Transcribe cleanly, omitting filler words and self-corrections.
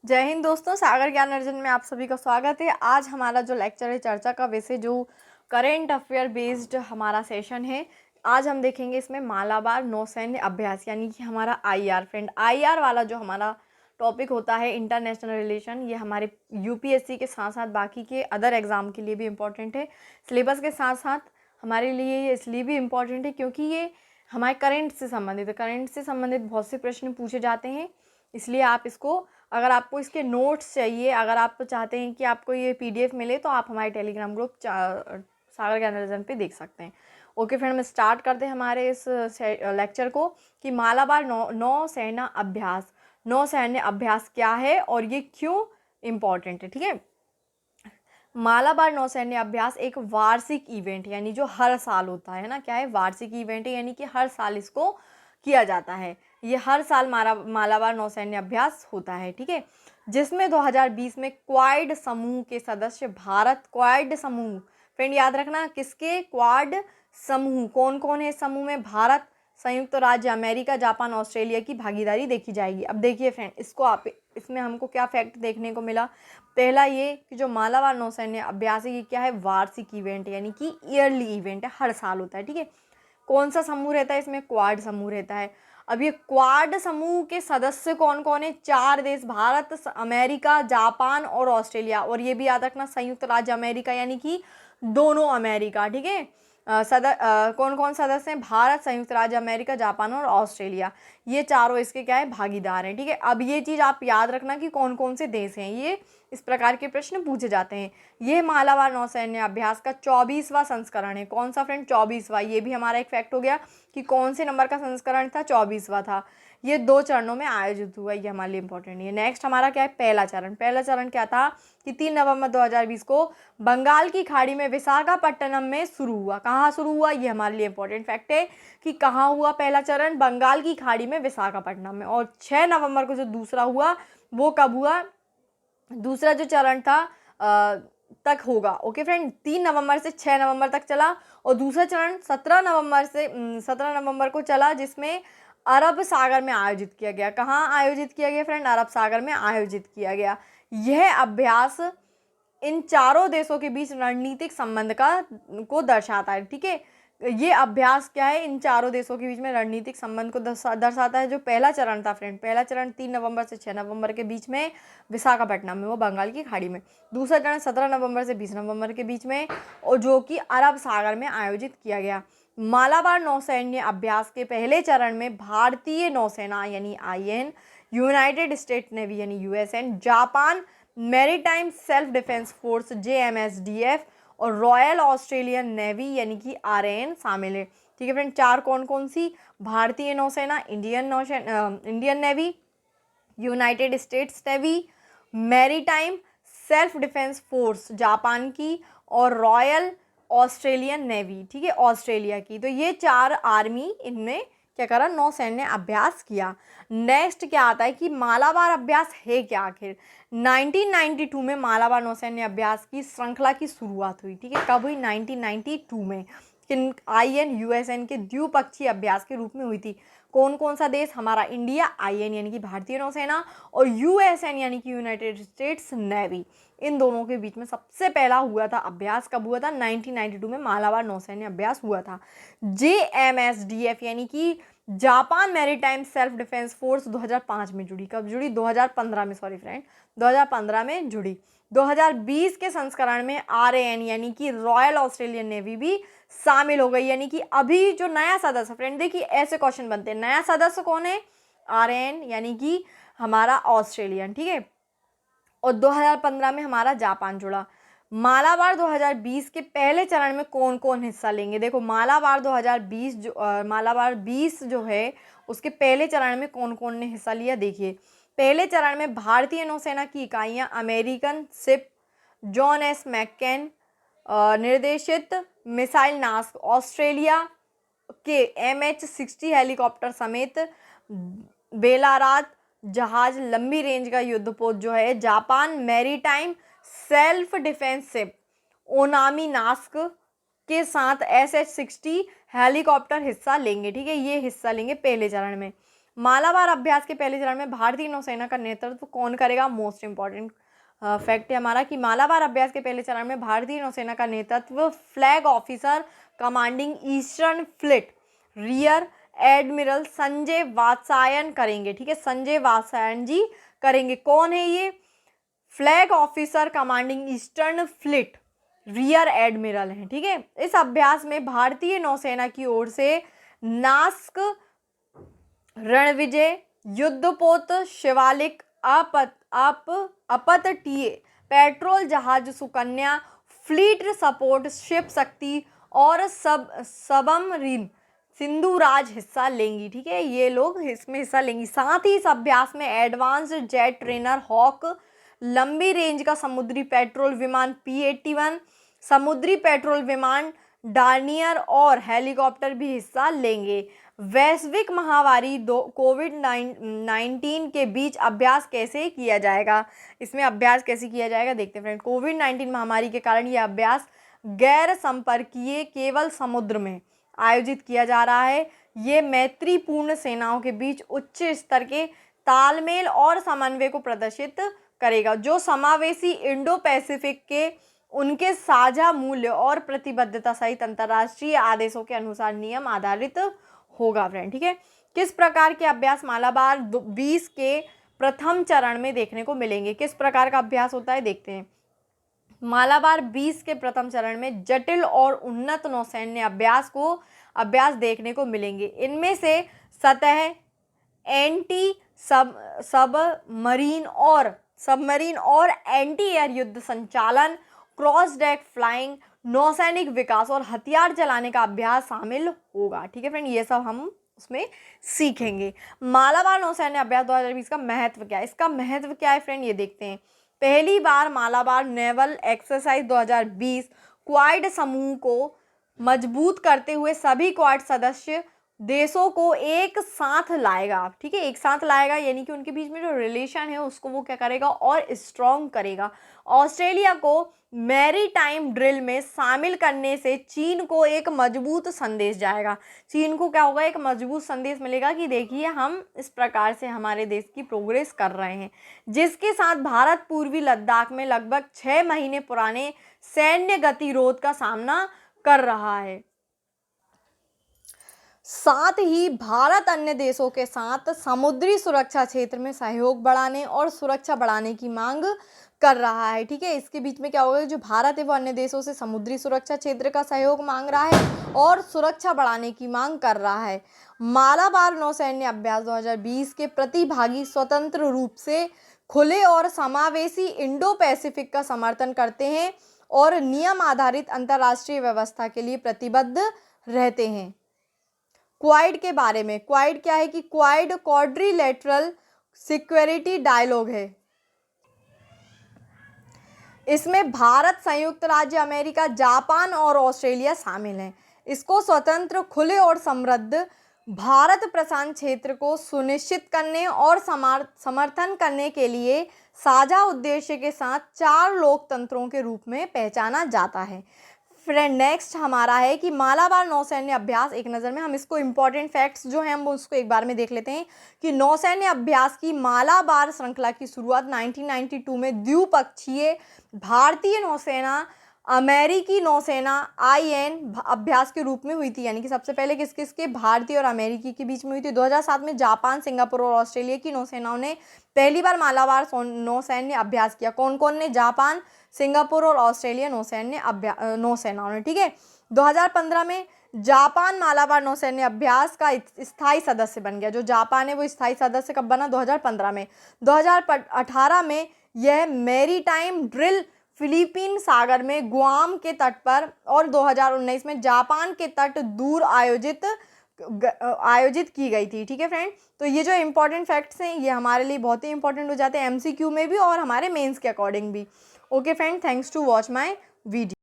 जय हिंद दोस्तों, सागर ज्ञान अर्जन में आप सभी का स्वागत है। आज हमारा जो लेक्चर है, चर्चा का विषय जो करेंट अफेयर बेस्ड हमारा सेशन है। आज हम देखेंगे इसमें मालाबार नौसैन्य अभ्यास यानी कि हमारा आईआर। फ्रेंड, आईआर वाला जो हमारा टॉपिक होता है इंटरनेशनल रिलेशन, ये हमारे यूपीएससी के साथ साथ बाकी के अदर एग्जाम के लिए भी इम्पोर्टेंट है। सिलेबस के साथ साथ हमारे लिए ये इसलिए भी इम्पोर्टेंट है क्योंकि ये हमारे करंट से संबंधित है। करंट से संबंधित बहुत से प्रश्न पूछे जाते हैं, इसलिए आप इसको, अगर आपको इसके नोट्स चाहिए, अगर आप चाहते हैं कि आपको ये पीडीएफ मिले, तो आप हमारे टेलीग्राम ग्रुप सागर ज्ञान अर्जन पे देख सकते हैं। ओके फ्रेंड, हम स्टार्ट करते हैं हमारे इस लेक्चर को कि मालाबार नौसैन्य अभ्यास। नौसैन्य अभ्यास क्या है और ये क्यों इम्पॉर्टेंट है, ठीक है। मालाबार नौसैन्य अभ्यास एक वार्षिक इवेंट यानी जो हर साल होता है ना, क्या है, वार्षिक इवेंट है, यानी कि हर साल इसको किया जाता है। ये हर साल मालाबार नौसैन्य अभ्यास होता है, ठीक है, जिसमें 2020 में क्वाड समूह के सदस्य भारत, क्वाड समूह, फ्रेंड याद रखना किसके, क्वाड समूह, कौन कौन है समूह में, भारत, संयुक्त राज्य अमेरिका, जापान, ऑस्ट्रेलिया की भागीदारी देखी जाएगी। अब देखिए फ्रेंड, इसको आप इसमें हमको क्या फैक्ट देखने को मिला। पहला ये कि जो मालाबार नौसैन्य अभ्यास है ये क्या है, वार्षिक इवेंट यानी कि ईयरली इवेंट है, हर साल होता है, ठीक है। कौन सा समूह रहता है इसमें, क्वाड समूह रहता है। अब ये क्वाड समूह के सदस्य कौन कौन है, 4 देश, भारत, अमेरिका, जापान और ऑस्ट्रेलिया। और ये भी याद रखना संयुक्त राज्य अमेरिका यानी कि दोनों अमेरिका, ठीक है। कौन कौन सदस्य हैं, भारत, संयुक्त राज्य अमेरिका, जापान और ऑस्ट्रेलिया, ये चारों इसके क्या है, भागीदार हैं, ठीक है। अब ये चीज़ आप याद रखना कि कौन कौन से देश हैं, ये इस प्रकार के प्रश्न पूछे जाते हैं। ये मालाबार नौसैन्य अभ्यास का 24वां संस्करण है। कौन सा फ्रेंड, 24वां। ये भी हमारा एक फैक्ट हो गया कि कौन से नंबर का संस्करण था, 24वां था। ये 2 चरणों में आयोजित हुआ, ये हमारे लिए इंपॉर्टेंट है। नेक्स्ट हमारा क्या है, पहला चरण। पहला चरण क्या था कि 3 नवंबर 2020 को बंगाल की खाड़ी में विशाखापट्टनम में शुरू हुआ। कहाँ शुरू हुआ, ये हमारे लिए इंपॉर्टेंट फैक्ट है कि कहाँ हुआ पहला चरण, बंगाल की खाड़ी में विशाखापट्टनम में। और 6 नवंबर को जो दूसरा हुआ वो कब हुआ, दूसरा जो चरण था तक होगा। ओके फ्रेंड, 3 नवंबर से 6 नवंबर तक चला। और दूसरा चरण 17 नवंबर को चला, जिसमें अरब सागर में आयोजित किया गया। कहाँ आयोजित किया गया फ्रेंड, अरब सागर में आयोजित किया गया। यह अभ्यास इन चारों देशों के बीच रणनीतिक संबंध को दर्शाता है, ठीक है। ये अभ्यास क्या है, इन चारों देशों के बीच में रणनीतिक संबंध को दर्शाता है। जो पहला चरण था फ्रेंड, पहला चरण 3 नवंबर से 6 नवंबर के बीच में विशाखापट्टनम में, वो बंगाल की खाड़ी में। दूसरा चरण 17 नवंबर से 20 नवंबर के बीच में, और जो कि अरब सागर में आयोजित किया गया। मालाबार नौसैन्य अभ्यास के पहले चरण में भारतीय नौसेना यानी आईएन, यूनाइटेड स्टेट नेवी यानी USN, Japan maritime self defence force JMSDF और रॉयल ऑस्ट्रेलियन नेवी यानी कि आरएएन शामिल है, ठीक है फ्रेंड। 4 कौन कौन सी, भारतीय नौसेना, Indian navy, United states navy, maritime self defence force Japan की, और रॉयल ऑस्ट्रेलियन नेवी, ठीक है, ऑस्ट्रेलिया की। तो ये 4 आर्मी इनने क्या करा, नौसैन्य अभ्यास किया। नेक्स्ट क्या आता है कि मालाबार अभ्यास है क्या आखिर। 1992 में मालाबार नौसैन्य अभ्यास की श्रृंखला की शुरुआत हुई, ठीक है। कब हुई, 1992 में, किन, आईएन यूएसएन के द्विपक्षीय अभ्यास के रूप में हुई थी। कौन कौन सा देश, हमारा इंडिया, आईएन यानी कि भारतीय नौसेना, और यूएसएन यानी कि यूनाइटेड स्टेट्स नेवी, इन दोनों के बीच में सबसे पहला हुआ था अभ्यास। कब हुआ था, 1992 में मालाबार नौसैन्य अभ्यास हुआ था। जेएमएसडीएफ यानी कि Japan maritime self defence force 2005 में जुड़ी। कब जुड़ी, 2015 में, सॉरी फ्रेंड, 2015 में जुड़ी। 2020 के संस्करण में आरएएन यानी कि रॉयल ऑस्ट्रेलियन नेवी भी शामिल हो गई। यानी कि अभी जो नया सदस्य, फ्रेंड देखिए ऐसे क्वेश्चन बनते हैं, नया सदस्य कौन है, आरएएन यानी कि हमारा ऑस्ट्रेलियन, ठीक है। और 2015 में हमारा जापान जुड़ा। मालाबार 2020 के पहले चरण में कौन कौन हिस्सा लेंगे, देखो मालाबार 2020 मालाबार 20 जो है उसके पहले चरण में कौन कौन ने हिस्सा लिया, देखिए। पहले चरण में भारतीय नौसेना की इकाइयां American ship John S McCain निर्देशित मिसाइल नास्क, ऑस्ट्रेलिया के MH-60 हेलीकॉप्टर समेत बेलारात जहाज, लंबी रेंज का युद्धपोत जो है, Japan maritime self defence ship Onami नास्क के साथ SH-60 हेलीकॉप्टर हिस्सा लेंगे, ठीक है, ये हिस्सा लेंगे पहले चरण में। मालाबार अभ्यास के पहले चरण में भारतीय नौसेना का नेतृत्व कौन करेगा? मोस्ट इंपॉर्टेंट फैक्ट है हमारा कि मालाबार अभ्यास के पहले चरण में भारतीय नौसेना का नेतृत्व flag officer commanding eastern fleet rear admiral Sanjay Vatsayan करेंगे। ठीक है, संजय वात्सायन जी करेंगे। कौन है ये? Flag officer commanding eastern fleet rear admiral हैं। ठीक है, इस अभ्यास में भारतीय नौसेना की ओर से नास्क, रणविजय, युद्धपोत, शिवालिक, अपतटीय पेट्रोल जहाज सुकन्या, फ्लीट सपोर्ट शिप शक्ति और सबमरीन सिंधुराज हिस्सा लेंगी। ठीक है, ये लोग इसमें हिस्सा लेंगी। साथ ही इस अभ्यास में एडवांस्ड जेट ट्रेनर हॉक, लंबी रेंज का समुद्री पेट्रोल विमान P-81, समुद्री पेट्रोल विमान डार्नियर और हेलीकॉप्टर भी हिस्सा लेंगे। वैश्विक महामारी कोविड-19 के बीच अभ्यास कैसे किया जाएगा? इसमें अभ्यास कैसे किया जाएगा देखते हैं फ्रेंड। कोविड-19 महामारी के कारण यह अभ्यास गैर संपर्कीय केवल समुद्र में आयोजित किया जा रहा है। ये मैत्रीपूर्ण सेनाओं के बीच उच्च स्तर के तालमेल और समन्वय को प्रदर्शित करेगा, जो समावेशी इंडो पैसिफिक के उनके साझा मूल्य और प्रतिबद्धता सहित अंतर्राष्ट्रीय आदेशों के अनुसार नियम आधारित होगा फ्रेंड। ठीक है, किस प्रकार के अभ्यास मालाबार 20 के प्रथम चरण में देखने को मिलेंगे? किस प्रकार का अभ्यास होता है देखते हैं। मालाबार 20 के प्रथम चरण में जटिल और उन्नत नौसैन्य अभ्यास देखने को मिलेंगे। इनमें से सतह, एंटी सबमरीन और एंटी एयर युद्ध संचालन, क्रॉस डेक फ्लाइंग, नौसैनिक विकास और हथियार चलाने का अभ्यास शामिल होगा। ठीक है फ्रेंड, ये सब हम उसमें सीखेंगे। मालाबार नौसैन्य अभ्यास 2020 का महत्व क्या है? इसका महत्व क्या है फ्रेंड, ये देखते हैं। पहली बार मालाबार नेवल एक्सरसाइज 2020 क्वाड समूह को मजबूत करते हुए सभी क्वाड सदस्य देशों को एक साथ लाएगा। ठीक है, एक साथ लाएगा यानी कि उनके बीच में जो रिलेशन है उसको वो क्या करेगा और स्ट्रॉन्ग करेगा। ऑस्ट्रेलिया को मैरीटाइम ड्रिल में शामिल करने से चीन को एक मजबूत संदेश जाएगा। चीन को क्या होगा? एक मजबूत संदेश मिलेगा कि देखिए हम इस प्रकार से हमारे देश की प्रोग्रेस कर रहे हैं। जिसके साथ भारत पूर्वी लद्दाख में लगभग 6 महीने पुराने सैन्य गतिरोध का सामना कर रहा है। साथ ही भारत अन्य देशों के साथ समुद्री सुरक्षा क्षेत्र में सहयोग बढ़ाने और सुरक्षा बढ़ाने की मांग कर रहा है। ठीक है, इसके बीच में क्या होगा? जो भारत है वो अन्य देशों से समुद्री सुरक्षा क्षेत्र का सहयोग मांग रहा है और सुरक्षा बढ़ाने की मांग कर रहा है। मालाबार नौसैन्य अभ्यास 2020 के प्रतिभागी स्वतंत्र रूप से खुले और समावेशी इंडो पैसिफिक का समर्थन करते हैं और नियम आधारित अंतर्राष्ट्रीय व्यवस्था के लिए प्रतिबद्ध रहते हैं। क्वाड के बारे में, क्वाड क्या है कि क्वाड क्वाड्रिलेटरल सिक्योरिटी डायलॉग है। इसमें भारत, संयुक्त राज्य अमेरिका, जापान और ऑस्ट्रेलिया शामिल हैं। इसको स्वतंत्र, खुले और समृद्ध भारत प्रशांत क्षेत्र को सुनिश्चित करने और समर्थन करने के लिए साझा उद्देश्य के साथ 4 लोकतंत्रों के रूप में पहचाना जाता है। फ्रेंड नेक्स्ट हमारा है कि मालाबार नौसैन्य अभ्यास, एक नज़र में हम इसको इंपॉर्टेंट फैक्ट्स जो हैं हम उसको एक बार में देख लेते हैं कि नौसैन्य अभ्यास की मालाबार श्रृंखला की शुरुआत 1992 में द्विपक्षीय भारतीय नौसेना अमेरिकी नौसेना IN अभ्यास के रूप में हुई थी। यानी कि सबसे पहले किस किस के? भारतीय और अमेरिकी के बीच में हुई थी। 2007 में जापान, सिंगापुर और ऑस्ट्रेलिया की नौसेनाओं ने पहली बार मालाबार नौसैन्य अभ्यास किया। कौन कौन ने? जापान, सिंगापुर और ऑस्ट्रेलिया नौसेनाओं ने। ठीक है, 2015 में जापान मालाबार नौसैन्य अभ्यास का स्थायी सदस्य बन गया। जो जापान है वो स्थायी सदस्य कब बना? 2015 में। 2018 में यह मैरीटाइम ड्रिल फिलीपीन सागर में गुआम के तट पर और 2019 में जापान के तट दूर आयोजित की गई थी। ठीक है फ्रेंड, तो ये जो इंपॉर्टेंट फैक्ट्स हैं ये हमारे लिए बहुत ही इंपॉर्टेंट हो जाते हैं MCQ में भी और हमारे मेंस के अकॉर्डिंग भी। Okay friend, thanks to watch my video.